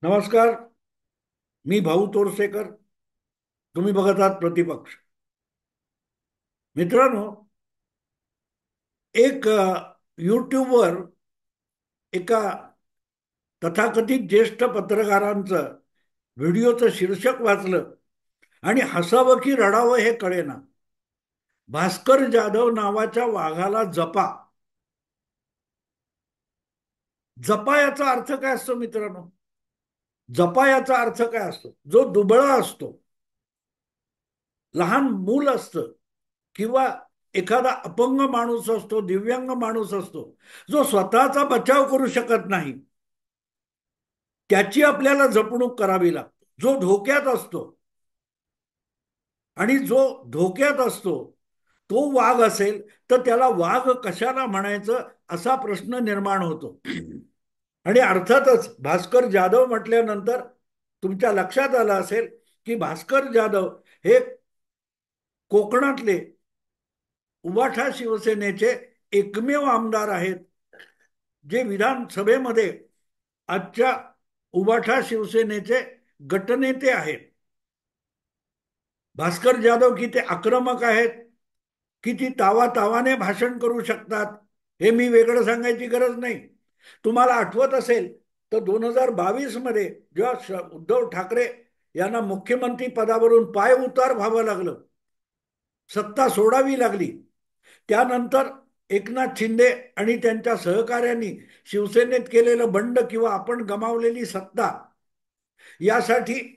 नमस्कार. मी भाऊ तोरसेकर. तुम्ही बघत आहात प्रतिपक्ष. मित्रांनो, एक यूट्यूबवर एका तथाकथित ज्येष्ठ पत्रकारांचं व्हिडिओचं शीर्षक वाचलं आणि हसावं की रडावं हे कळेना. भास्कर जाधव नावाच्या वाघाला जपा. जपा याचा अर्थ काय असतो मित्रांनो? जपा याचा अर्थ काय असतो? जो दुबळा असतो, लहान मूल असतं, किंवा एखादा अपंग माणूस असतो, दिव्यांग माणूस असतो, जो स्वतःचा बचाव करू शकत नाही, त्याची आपल्याला जपणूक करावी लागते. जो धोक्यात असतो, आणि जो धोक्यात असतो तो वाघ असेल, तर त्याला वाघ कशाला म्हणायचं असा प्रश्न निर्माण होतो. आणि अर्थातच भास्कर जाधव म्हटल्यानंतर तुमच्या लक्षात आलं असेल की भास्कर जाधव हे कोकणातले उबाठा शिवसेनेचे एकमेव आमदार आहेत, जे विधानसभेमध्ये आजच्या उबाठा शिवसेनेचे गटनेते आहेत. भास्कर जाधव किती आक्रमक आहेत, किती तावातावाने भाषण करू शकतात, हे मी वेगळं सांगायची गरज नाही. तुम्हाला आठवत असेल तर 2022 मध्ये जेव्हा उद्धव ठाकरे यांना मुख्यमंत्री पदावरून पाय उतार व्हावं लागलं, सत्ता सोडावी लागली, त्यानंतर एकनाथ शिंदे आणि त्यांच्या सहकाऱ्यांनी शिवसेनेत केलेलं बंड किंवा आपण गमावलेली सत्ता यासाठी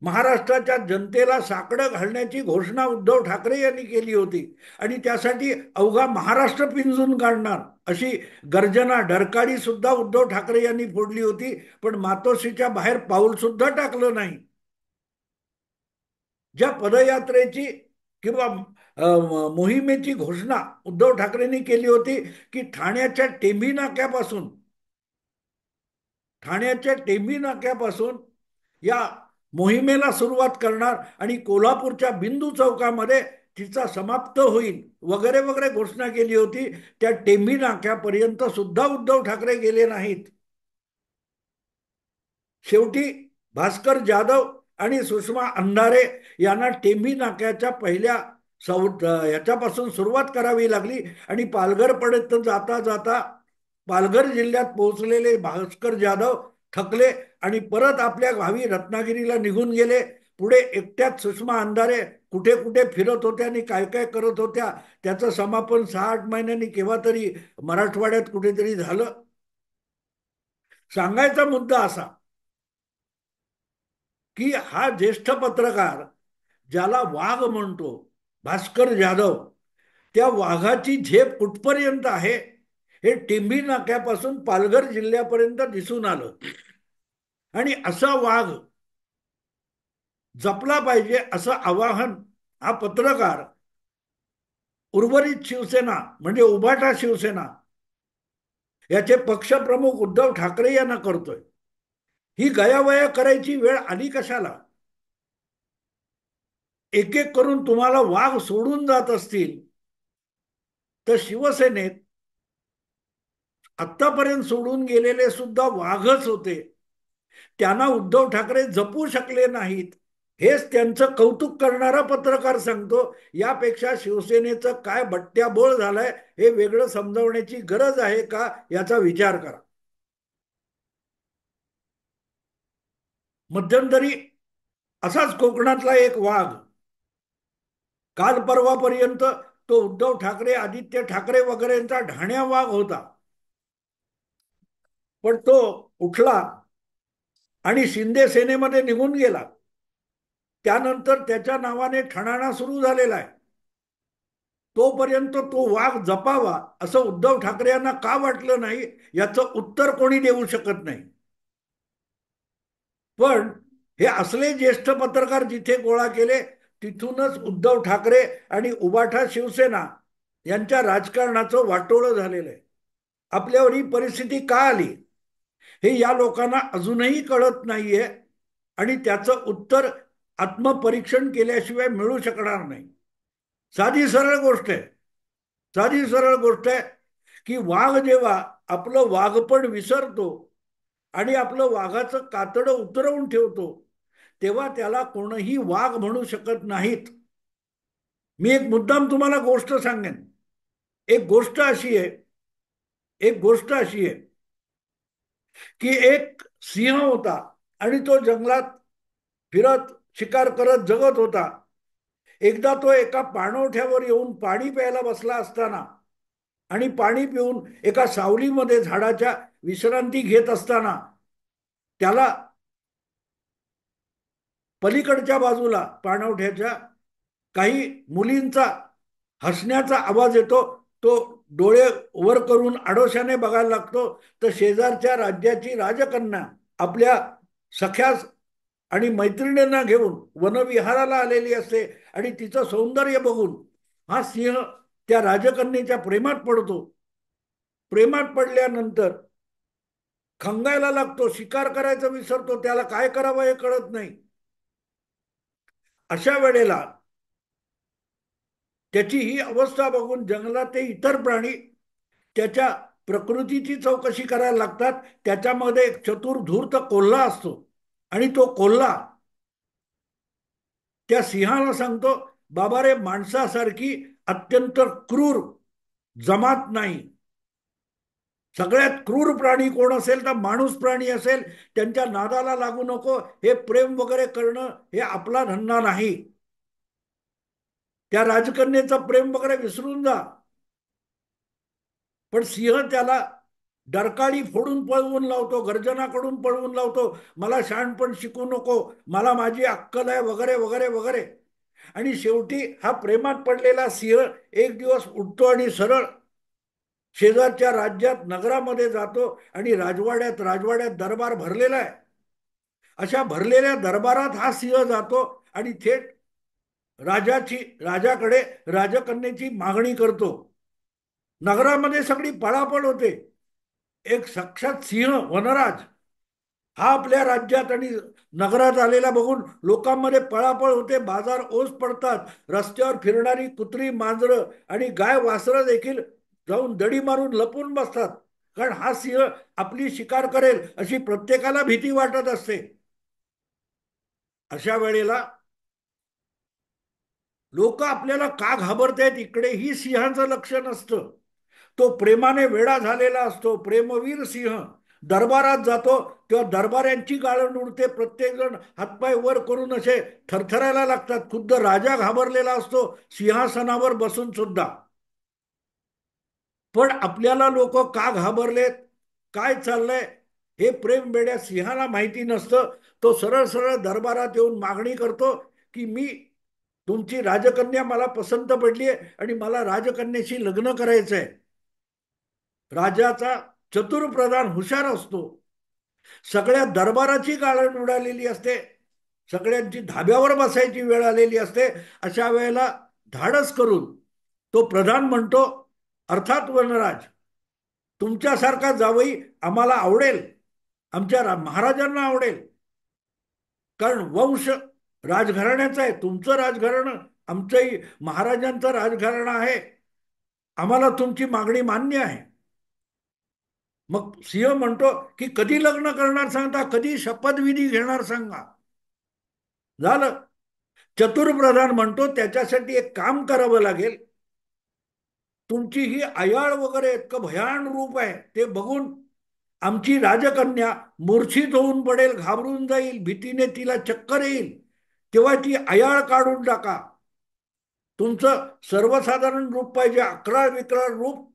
महाराष्ट्राच्या जनतेला साकडं घालण्याची घोषणा उद्धव ठाकरे यांनी केली होती. आणि त्यासाठी अवघा महाराष्ट्र पिंजून काढणार अशी गर्जना डरकाळी सुद्धा उद्धव ठाकरे यांनी फोडली होती. पण मातोश्रीच्या बाहेर पाऊल सुद्धा टाकलं नाही. ज्या पदयात्रेची किंवा मोहिमेची घोषणा उद्धव ठाकरेंनी केली होती की ठाण्याच्या टेंभी नाक्यापासून या मोहिमेला सुरुवात करणार आणि कोल्हापूरच्या बिंदू चौकामध्ये तिचा समाप्त होईल वगैरे वगैरे घोषणा केली होती. त्या टेंभी नाक्यापर्यंत सुद्धा उद्धव ठाकरे गेले नाहीत. शेवटी भास्कर जाधव आणि सुषमा अंधारे यांना टेंभी नाक्याच्या पहिल्या याच्यापासून सुरुवात करावी लागली. आणि पालघरपर्यंत जाता जाता पालघर जिल्ह्यात पोहोचलेले भास्कर जाधव थकले आणि परत आपल्या गावी रत्नागिरीला निघून गेले. पुढे एकट्याच सुषमा अंधारे कुठे कुठे फिरत होत्या आणि काय काय करत होत्या, त्याचं समापन 6-8 महिन्यांनी केव्हा तरी मराठवाड्यात कुठेतरी झालं. सांगायचा मुद्दा असा की हा ज्येष्ठ पत्रकार ज्याला वाघ म्हणतो, भास्कर जाधव, त्या वाघाची झेप कुठपर्यंत आहे हे टेंभी नाक्यापासून पालघर जिल्ह्यापर्यंत दिसून आलं. आणि असा वाघ जपला पाहिजे असं आवाहन हा पत्रकार उर्वरित शिवसेना म्हणजे उभाटा शिवसेना याचे पक्षप्रमुख उद्धव ठाकरे यांना करतोय. ही गयावया करायची वेळ आली कशाला? एक एक करून तुम्हाला वाघ सोडून जात असतील तर शिवसेनेत आतापर्यंत सोडून गेलेले सुद्धा वाघच होते. त्यांना उद्धव ठाकरे जपू शकले नाहीत, हेच त्यांचं कौतुक करणारा पत्रकार सांगतो. यापेक्षा शिवसेनेचं काय बट्ट्याबोळ झालाय हे वेगळं समजवण्याची गरज आहे का याचा विचार करा. मध्यंतरी असाच कोकणातला एक वाघ, काल परवापर्यंत तो उद्धव ठाकरे, आदित्य ठाकरे वगैरेंचा ढाण्या वाघ होता, पण तो उठला आणि शिंदे सेनेमध्ये निघून गेला. त्यानंतर त्याच्या नावाने ठणाणा सुरू झालेला आहे. तोपर्यंत तो वाघ जपावा असं उद्धव ठाकरे यांना का वाटलं नाही याचं उत्तर कोणी देऊ शकत नाही. पण हे असले ज्येष्ठ पत्रकार जिथे गोळा केले तिथूनच उद्धव ठाकरे आणि उबाठा शिवसेना यांच्या राजकारणाचं वाटोळं झालेलं आहे. आपल्यावर ही परिस्थिती का आली हे या लोकांना अजूनही कळत नाहीये. आणि त्याचं उत्तर आत्मपरीक्षण केल्याशिवाय मिळू शकणार नाही. साधी सरळ गोष्ट आहे. साधी सरळ गोष्ट आहे की वाघ जेव्हा आपलं वाघपण विसरतो आणि आपलं वाघाचं कातडं उतरवून ठेवतो, तेव्हा त्याला कोणीही वाघ म्हणू शकत नाहीत. मी एक मुद्दाम तुम्हाला गोष्ट सांगेन. एक गोष्ट अशी आहे एक गोष्ट अशी आहे की एक सिंह होता आणि तो जंगलात फिरत शिकार करत जगत होता. एकदा तो एका पाणवठ्यावर येऊन पाणी प्यायला बसला असताना आणि पाणी पिऊन एका सावलीमध्ये झाडाच्या विश्रांती घेत असताना त्याला पलीकडच्या बाजूला पाणवठ्याच्या काही मुलींचा हसण्याचा आवाज येतो. तो डोळे वर करून आडोशाने बघायला लागतो, तर शेजारच्या राज्याची राजकन्या आपल्या सख्यास आणि मैत्रिणींना घेऊन वनविहाराला आलेली असते आणि तिचं सौंदर्य बघून हा सिंह त्या राजकन्येच्या प्रेमात पडतो. प्रेमात पडल्यानंतर खंगायला लागतो, शिकार करायचं विसरतो, त्याला काय करावं हे कळत नाही. अशा वेळेला त्याची ही अवस्था बघून जंगलातील इतर प्राणी त्याच्या प्रकृतीची चौकशी करायला लागतात. त्याच्यामध्ये एक चतुर धूर्त कोल्हा असतो आणि तो कोल्हा त्या सिंहाला सांगतो, बाबा रे, माणसासारखी अत्यंत क्रूर जमात नाही. सगळ्यात क्रूर प्राणी कोण असेल तर माणूस प्राणी असेल. त्यांच्या नादाला लागू नको. हे प्रेम वगैरे करणं हे आपला धंदा नाही. त्या राजकन्येचं प्रेम वगैरे विसरून जा. पण सिंह त्याला डरकाळी फोडून पळवून लावतो, गर्जनाकडून पळवून लावतो. मला शहाणपण शिकू नको, मला माझी अक्कल आहे, वगैरे वगैरे वगैरे. आणि शेवटी हा प्रेमात पडलेला सिंह एक दिवस उठतो आणि सरळ शेजारच्या राज्यात नगरामध्ये जातो आणि राजवाड्यात राजवाड्यात दरबार भरलेला आहे. अशा भरलेल्या दरबारात हा सिंह जातो आणि थेट राजाकडे राजकन्येची मागणी करतो. नगरामध्ये सगळी पळापळ होते. एक साक्षात सिंह वनराज हा आपल्या राज्यात आणि नगरात आलेला बघून लोकांमध्ये पळापळ होते. बाजार ओस पडतात. रस्त्यावर फिरणारी कुत्री, मांजरं आणि गाय वासरं देखील जाऊन दडी मारून लपून बसतात. कारण हा सिंह आपली शिकार करेल अशी प्रत्येकाला भीती वाटत असते. अशा वेळेला लोक आपल्याला का घाबरतायत इकडेही सिंहाचं लक्ष नसतं. तो प्रेमाने वेडा झालेला असतो. प्रेमवीर सिंह दरबारात जातो तेव्हा दरबाऱ्यांची गाळण उडते. प्रत्येक जण हातपाय वर करून असे थरथरायला लागतात. खुद्द राजा घाबरलेला असतो सिंहासनावर बसून सुद्धा. पण आपल्याला लोक का घाबरलेत, काय चाललंय, हे प्रेम बेड्या सिंहाला माहिती नसतं. तो सरळ सरळ दरबारात येऊन मागणी करतो की मी तुमची राजकन्या मला पसंत पडली आहे आणि मला राजकन्याशी लग्न करायचंय. राजाचा चतुर प्रधान हुशार असतो. सगळ्या दरबाराची गाळण उडालेली असते. सगळ्यांची धाब्यावर बसायची वेळ आलेली असते. अशा वेळेला धाडस करून तो प्रधान म्हणतो, अर्थात वनराज, तुमच्यासारखा जावई आम्हाला आवडेल, आमच्या महाराजांना आवडेल. कारण वंश राजघराण्याचा आहे. तुमचं राजघराणं आमचंही महाराजांचं राजघराणं आहे. आम्हाला तुमची मागणी मान्य आहे. मग सिंह म्हणतो की कधी लग्न करणार सांगता, कधी शपथविधी घेणार सांगा. झालं. चतुर प्रधान म्हणतो त्याच्यासाठी एक काम करावं लागेल. तुमची ही अयाळ वगैरे इतकं भयान रूप आहे ते बघून आमची राजकन्या मूर्छित होऊन पडेल, घाबरून जाईल, भीतीने तिला चक्कर येईल. तेव्हा ती अयाळ काढून टाका. तुमचं सर्वसाधारण रूप पाहिजे, अकराळ विक्राळ रूप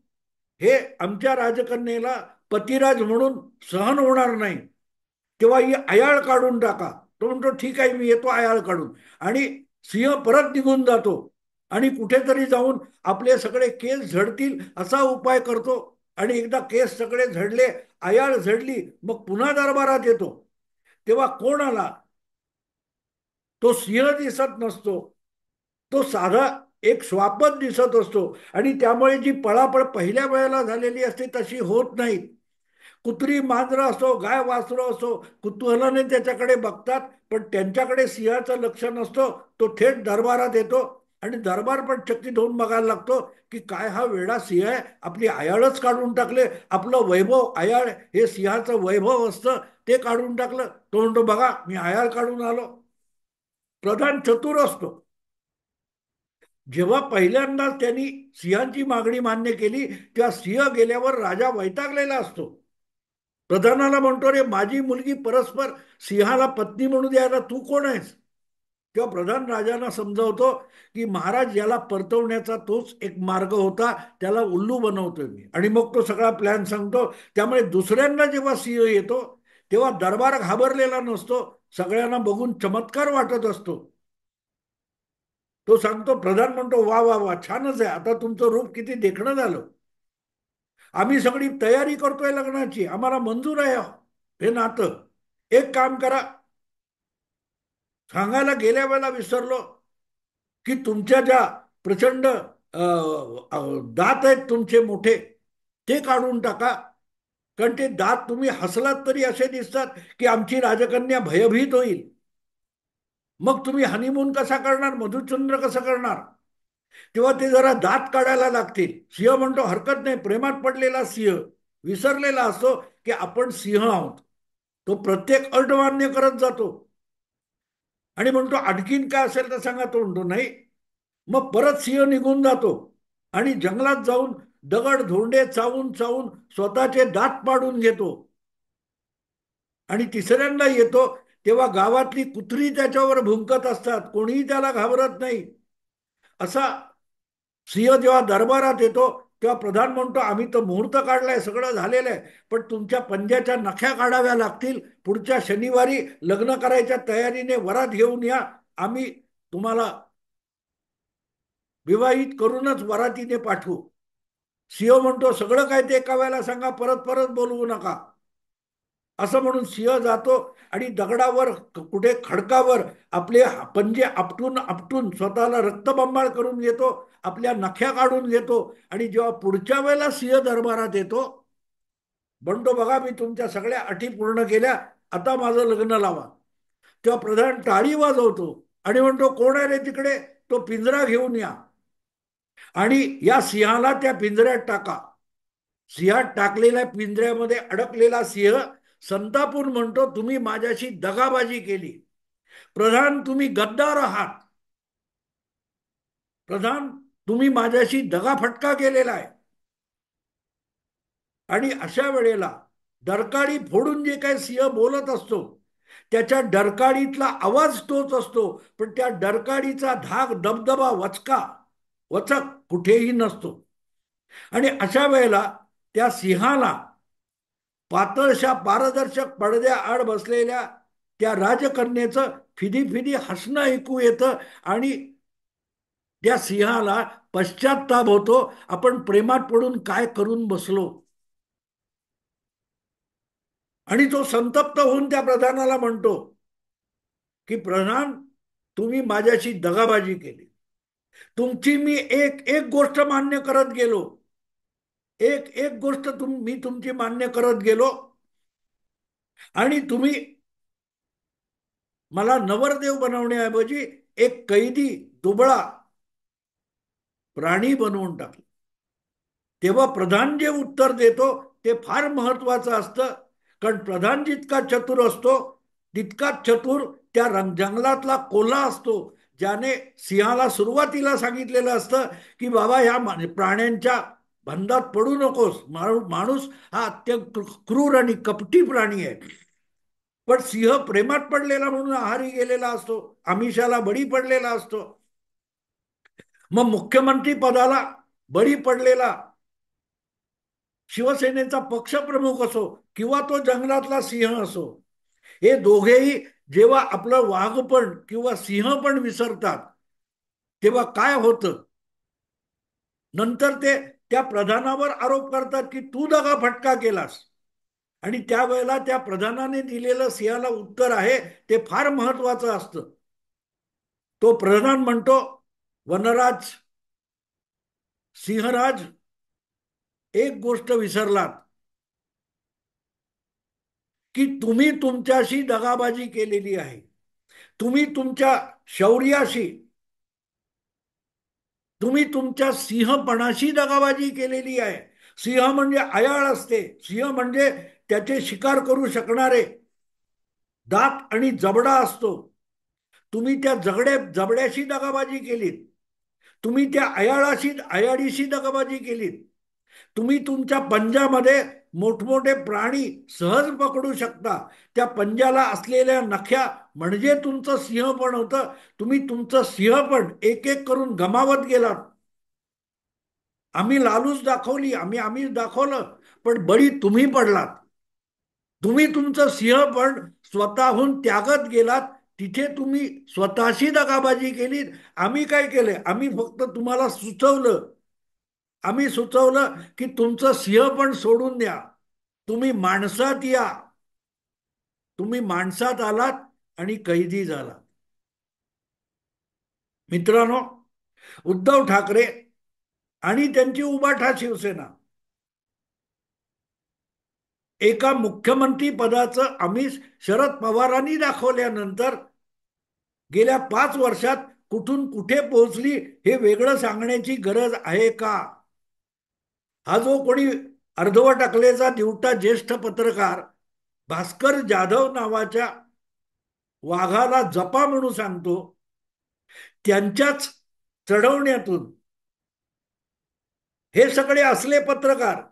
हे आमच्या राजकन्येला पतिराज म्हणून सहन होणार नाही. तेव्हा ही अयाळ काढून टाका. तो म्हणतो ठीक आहे, मी येतो अयाळ काढून. आणि सिंह परत निघून जातो आणि कुठेतरी जाऊन आपले सगळे केस झडतील असा उपाय करतो. आणि एकदा केस सगळे झडले, अयाळ झडली, मग पुन्हा दरबारात येतो. तेव्हा कोण आला, तो सिंह दिसत नसतो. तो साधा एक श्वापद दिसत असतो. आणि त्यामुळे जी पळापळ पहिल्या वेळेला झालेली असते तशी होत नाही. कुत्री, मांजरं असो, गाय वासरं असो, कुतूहलाने त्याच्याकडे बघतात. पण त्यांच्याकडे सिंहाचं लक्ष नसतो. तो थेट दरबारात येतो आणि दरबार पण चकित होऊन बघायला लागतो की काय हा वेडा सिंह आहे, आपली आयाळच काढून टाकले, आपलं वैभव आयाळ हे सिंहाचं वैभव असतं ते काढून टाकलं. तो म्हणतो बघा मी आयाळ काढून आलो. प्रधान चतुर असतो. जेव्हा पहिल्यांदा त्यांनी सिंहांची मागणी मान्य केली तेव्हा सिंह गेल्यावर राजा वैतागलेला असतो. प्रधानाला म्हणतो रे माझी मुलगी परस्पर सिंहाला पत्नी म्हणून द्यायला तू कोण आहेस. तेव्हा प्रधान राजांना समजावतो की महाराज याला परतवण्याचा तोच एक मार्ग होता, त्याला उल्लू बनवतोय मी. आणि मग तो सगळा प्लॅन सांगतो. त्यामुळे दुसऱ्यांदा जेव्हा सिंह येतो तेव्हा दरबार घाबरलेला नसतो, सगळ्यांना बघून चमत्कार वाटत असतो. तो सांगतो, प्रधान म्हणतो वा वा वा छानच आहे, आता तुमचं रूप किती देखणं झालं, आम्ही सगळी तयारी करतोय लग्नाची, आम्हाला मंजूर आहे हे नातं. एक काम करा, सांगायला गेल्या वेळेला विसरलो की तुमच्या ज्या प्रचंड दात आहेत तुमचे मोठे ते काढून टाका. कारण ते दात तुम्ही हसलात तरी असे दिसतात की आमची राजकन्या भयभीत होईल. मग तुम्ही हनीमून कसा करणार, मधुचंद्र कसं करणार. तेव्हा ते जरा दात काढायला लागतील. सिंह म्हणतो हरकत नाही, प्रेमात पडलेला सिंह विसरलेला असतो की आपण सिंह आहोत. तो प्रत्येक अट मान्य करत जातो आणि म्हणतो आणखीन काय असेल तर सांगा. तो म्हणतो नाही. मग परत सिंह निघून जातो आणि जंगलात जाऊन दगड धोंडे चावून चावून स्वतःचे दात पाडून घेतो. आणि तिसऱ्यांदा येतो तेव्हा गावातली कुत्री त्याच्यावर भुंकत असतात, कोणीही त्याला घाबरत नाही. असा सिंह जेव्हा दरबारात येतो तेव्हा प्रधान म्हणतो आम्ही तर मुहूर्त काढलाय, सगळं झालेलं आहे, पण तुमच्या पंजाच्या नख्या काढाव्या लागतील. पुढच्या शनिवारी लग्न करायच्या तयारीने वरात घेऊन या, आम्ही तुम्हाला विवाहित करूनच वरातीने पाठवू. सिंह म्हणतो सगळं काय ते एका वेळेला सांगा, परत परत बोलवू नका. असं म्हणून सिंह जातो आणि दगडावर कुठे खडकावर आपले पंजे आपटून आपटून स्वतःला रक्तबंबाळ करून घेतो, आपल्या नख्या काढून घेतो. आणि जेव्हा पुढच्या वेळेला सिंह दरबारात येतो म्हणतो बघा मी तुमच्या सगळ्या अटी पूर्ण केल्या, आता माझं लग्न लावा. तेव्हा प्रधान टाळी वाजवतो आणि म्हणतो कोण आहे रे तिकडे, तो पिंजरा घेऊन या आणि या सिंहाला त्या पिंजऱ्यात टाका. सिंहात टाकलेल्या पिंजऱ्यामध्ये अडकलेला सिंह संतापून म्हणतो तुम्ही माझ्याशी दगाबाजी केली, प्रधान तुम्ही गद्दार आहात, प्रधान तुम्ही माझ्याशी दगाफटका केलेला आहे. आणि अशा वेळेला डरकाळी फोडून जे काही सिंह बोलत असतो त्याच्या डरकाळीतला आवाज तोच असतो, पण त्या डरकाळीचा धाक दबदबा वचका वचक कुठेही नसतो. आणि अशा वेळेला त्या सिंहाला पातळशा पारदर्शक पडद्या आड बसलेल्या त्या राजकन्येचं फिदी फिदी हसणं ऐकू येतं आणि त्या सिंहाला पश्चाताप होतो, आपण प्रेमात पडून काय करून बसलो. आणि तो संतप्त होऊन त्या प्रधानाला म्हणतो की प्रधान तुम्ही माझ्याशी दगाबाजी केली, तुमची मी एक एक गोष्ट मान्य करत गेलो, एक एक गोष्ट मी तुमची मान्य करत गेलो आणि तुम्ही मला नवरदेव बनवण्याऐवजी एक कैदी दुबळा प्राणी बनवून टाकलं. तेव्हा प्रधान जे उत्तर देतो ते फार महत्वाचं असतं. कारण प्रधान जितका चतुर असतो तितकाच चतुर त्या जंगलातला कोल्हा असतो, ज्याने सिंहाला सुरुवातीला सांगितलेलं असतं की बाबा या प्राण्यांच्या बंधात पडू नकोस, माणूस हा अत्यंत क्रूर आणि कपटी प्राणी आहे. पण सिंह प्रेमात पडलेला म्हणून आहारी गेलेला असतो, आमिषाला बळी पडलेला असतो. मग मुख्यमंत्री पदाला बळी पडलेला शिवसेनेचा पक्षप्रमुख असो किंवा तो जंगलातला सिंह असो, हे दोघेही जेव्हा आपलं वाघपण किंवा सिंहपण विसरतात तेव्हा काय होतं, नंतर ते त्या प्रधानावर आरोप करतात की तू दगा फटका केलास. आणि त्यावेळेला त्या प्रधानाने दिलेलं सिंहाला उत्तर आहे ते फार महत्वाचं असतं. तो प्रधान म्हणतो वनराज सिंहराज एक गोष्ट विसरलात की तुम्ही तुमच्याशी दगाबाजी केलेली आहे, तुम्ही तुमच्या शौर्याशी तुम्ही तुमच्या सिंहपणाशी दगाबाजी केलेली आहे. सिंह म्हणजे अयाळ असते. सिंह म्हणजे त्याचे शिकार करू शकणारे दात आणि जबडा असतो. तुम्ही त्या जबड्याशी दगाबाजी केलीत. तुम्ही त्या अयाळीशी दगाबाजी केलीत. तुम्ही तुमच्या पंजामध्ये मोठमोठे प्राणी सहज पकडू शकता. त्या पंजाला असलेल्या नख्या म्हणजे तुमचं सिंहपण होतं. तुम्ही तुमचं सिंहपण एक एक करून गमावत गेलात. आम्ही लालूच दाखवली, आम्ही आम्ही दाखवलं, पण बळी तुम्ही पडलात. तुम्ही तुमचं सिंहपण स्वतःहून त्यागत गेलात. तिथे तुम्ही स्वतःशी दगाबाजी केली. आम्ही काय केलं? आम्ही फक्त तुम्हाला सुचवलं. आम्ही सुचवलं की तुमचं सिंहपण सोडून द्या. तुम्ही माणसात या. तुम्ही माणसात आलात आणि कैदी झालात. मित्रांनो, उद्धव ठाकरे आणि त्यांची उभाठा शिवसेना एका मुख्यमंत्री पदाचं आमिष शरद पवारांनी दाखवल्यानंतर गेल्या 5 वर्षात कुठून कुठे पोहोचली हे वेगळं सांगण्याची गरज आहे का? हा जो कोणी अर्धवट अकलेचा दिवटा ज्येष्ठ पत्रकार भास्कर जाधव नावाच्या वाघाला जपा म्हणून सांगतो, त्यांच्याच चढवण्यातून हे सगळे असले पत्रकार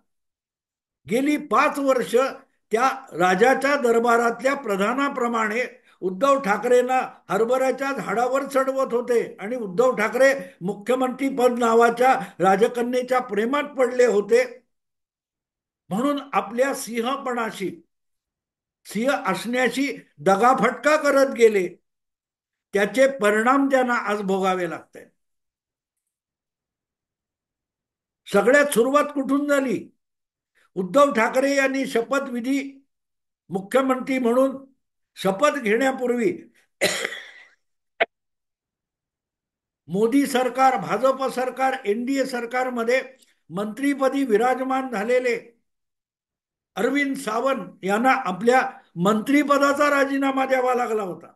गेली 5 वर्ष त्या राजाच्या दरबारातल्या प्रधानाप्रमाणे उद्धव ठाकरेंना हरभऱ्याच्या झाडावर चढवत होते आणि उद्धव ठाकरे मुख्यमंत्री पद नावाच्या राजकन्येच्या प्रेमात पडले होते. म्हणून आपल्या सिंहपणाशी सिंह असण्याशी दगाफटका करत गेले. त्याचे परिणाम त्यांना आज भोगावे लागतात. सगळ्यात सुरुवात कुठून झाली? उद्धव ठाकरे यांनी शपथविधी मुख्यमंत्री म्हणून शपथ घेण्यापूर्वी मोदी सरकार, भाजप सरकार, एनडीए सरकारमध्ये मंत्रीपदी विराजमान झालेले अरविंद सावंत यांना आपल्या मंत्रीपदाचा राजीनामा द्यावा लागला होता.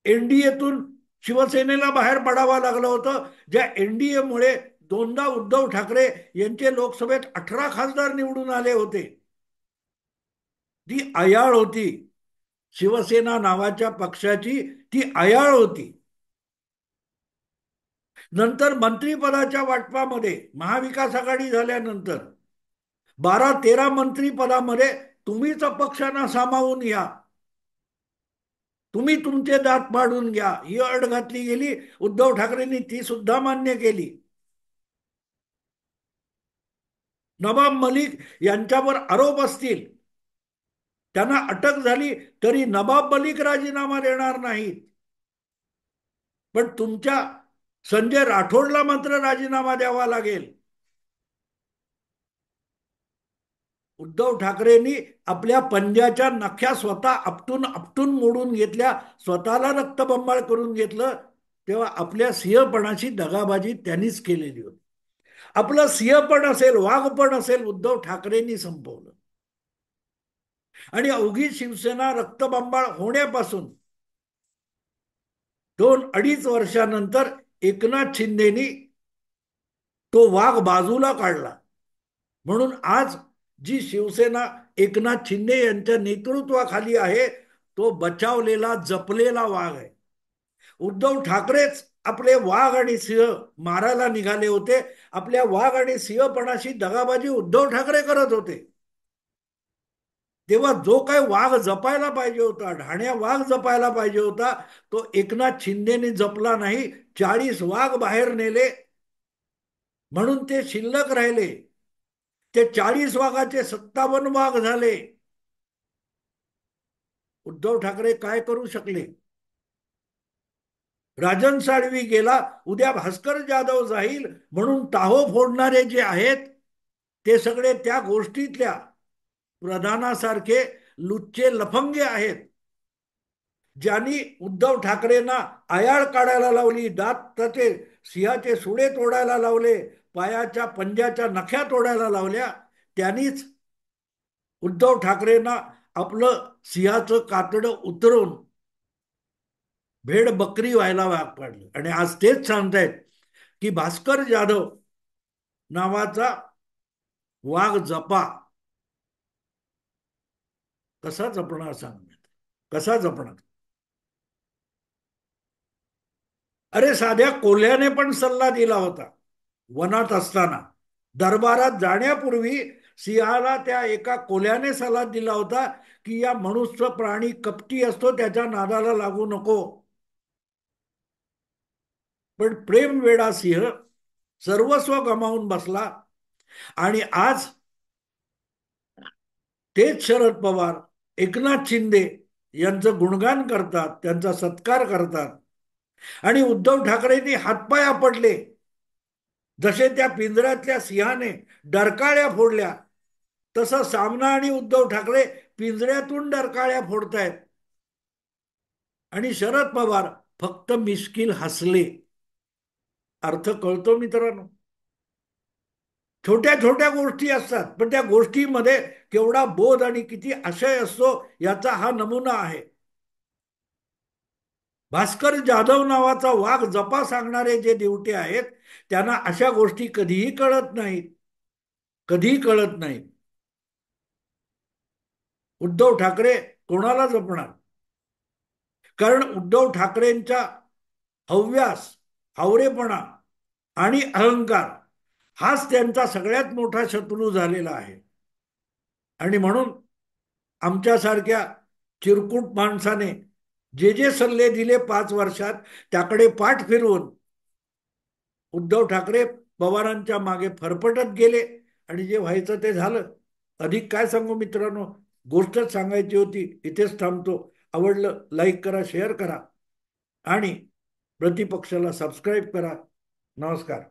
एनडीएतून शिवसेनेला बाहेर पडावं लागलं होतं. ज्या एनडीएमुळे दोनदा उद्धव ठाकरे यांचे लोकसभेत 18 खासदार निवडून आले होते. ती अयाळ होती. शिवसेना नावाच्या पक्षाची ती अयाळ होती. नंतर मंत्रिपदाच्या वाटपामध्ये महाविकास आघाडी झाल्यानंतर 12-13 मंत्रिपदामध्ये तुम्हीच अपक्षांना सामावून या, तुम्ही तुमचे दात पाडून घ्या, ही अट घातली गेली. उद्धव ठाकरेंनी ती सुद्धा मान्य केली. नवाब मलिक यांच्यावर आरोप असतील, त्यांना अटक झाली तरी नवाब मलिक राजीनामा देणार नाहीत. पण तुमच्या संजय राठोडला मात्र राजीनामा द्यावा लागेल. उद्धव ठाकरेंनी आपल्या पंजाच्या नख्या स्वतः आपटून आपटून मोडून घेतल्या, स्वतःला रक्तबंबाळ करून घेतलं. तेव्हा आपल्या सिंहपणाची दगाबाजी त्यांनीच केलेली होती. आपलं सिंहपण असेल, वाघपण असेल, उद्धव ठाकरेंनी संपवलं. आणि अवघी शिवसेना रक्तबंबाळ होण्यापासून 2-2.5 वर्षानंतर एकनाथ शिंदेनी तो वाघ बाजूला काढला. म्हणून आज जी शिवसेना एकनाथ शिंदे यांच्या नेतृत्वाखाली आहे, तो बचावलेला जपलेला वाघ आहे. उद्धव ठाकरेच आपले वाघ आणि सिंह मारायला निघाले होते. आपल्या वाघ आणि सिंहपणाशी दगाबाजी उद्धव ठाकरे करत होते. तेव्हा जो काय वाघ जपायला पाहिजे होता, ढाण्या वाघ जपायला पाहिजे होता, तो एकनाथ शिंदेने जपला नाही. 40 वाघ बाहेर नेले म्हणून ते शिल्लक राहिले. ते 40 वाघाचे 57 वाघ झाले. उद्धव ठाकरे काय करू शकले? राजन साळवी गेला, उद्या भास्कर जाधव जाईल म्हणून टाहो फोडणारे जे आहेत ते सगळे त्या गोष्टीतल्या प्रधानासारखे लुच्चे लफंगे आहेत, ज्यांनी उद्धव ठाकरेंना आयाळ काढायला लावली, दाताचे सिंहाचे सुडे तोडायला लावले, पायाच्या पंजाच्या नख्या तोडायला लावल्या. त्यांनीच उद्धव ठाकरेंना आपलं सिंहाचं कातडं उतरवून भेड बकरी व्हायला भाग पाडलं. आणि आज तेच सांगतायत की भास्कर जाधव नावाचा वाघ जपा. कसा जपणार सांगण्यात, कसा जपणार? अरे साध्या कोल्ह्याने पण सल्ला दिला होता वनात असताना. दरबारात जाण्यापूर्वी सिंहाला त्या एका कोल्ह्याने सल्ला दिला होता की या मनुष्य प्राणी कपटी असतो, त्याच्या नादाला लागू नको. पण प्रेम वेडा सिंह सर्वस्व गमावून बसला. आणि आज तेच शरद पवार, एकनाथ शिंदे यांचं गुणगान करतात, त्यांचा सत्कार करतात. आणि उद्धव ठाकरेंनी हातपाय आपटले. जसे त्या पिंजऱ्यातल्या सिंहाने डरकाळ्या फोडल्या, तसं सामना आणि उद्धव ठाकरे पिंजऱ्यातून डरकाळ्या फोडतायत. आणि शरद पवार फक्त मिश्किल हसले. अर्थ कळतो मित्रांनो? छोट्या छोट्या गोष्टी असतात, पण त्या गोष्टीमध्ये केवढा बोध आणि किती आशय असतो याचा हा नमुना आहे. भास्कर जाधव नावाचा वाघ जपा सांगणारे जे दिवटे आहेत, त्यांना अशा गोष्टी कधीही कळत नाहीत, कधीही कळत नाहीत. उद्धव ठाकरे कोणाला जपणार? कारण उद्धव ठाकरेंच्या हव्यास, हावरेपणा आणि अहंकार हाच त्यांचा सगळ्यात मोठा शत्रू झालेला आहे. आणि म्हणून आमच्यासारख्या चिरकुट माणसाने जे जे सल्ले दिले 5 वर्षात, त्याकडे पाठ फिरवून उद्धव ठाकरे पवारांच्या मागे फरफटत गेले. आणि जे व्हायचं ते झालं. अधिक काय सांगू मित्रांनो, गोष्टच सांगायची होती. इथेच थांबतो. आवडलं लाईक करा, शेअर करा आणि प्रतिपक्षाला सबस्क्राईब करा. नमस्कार.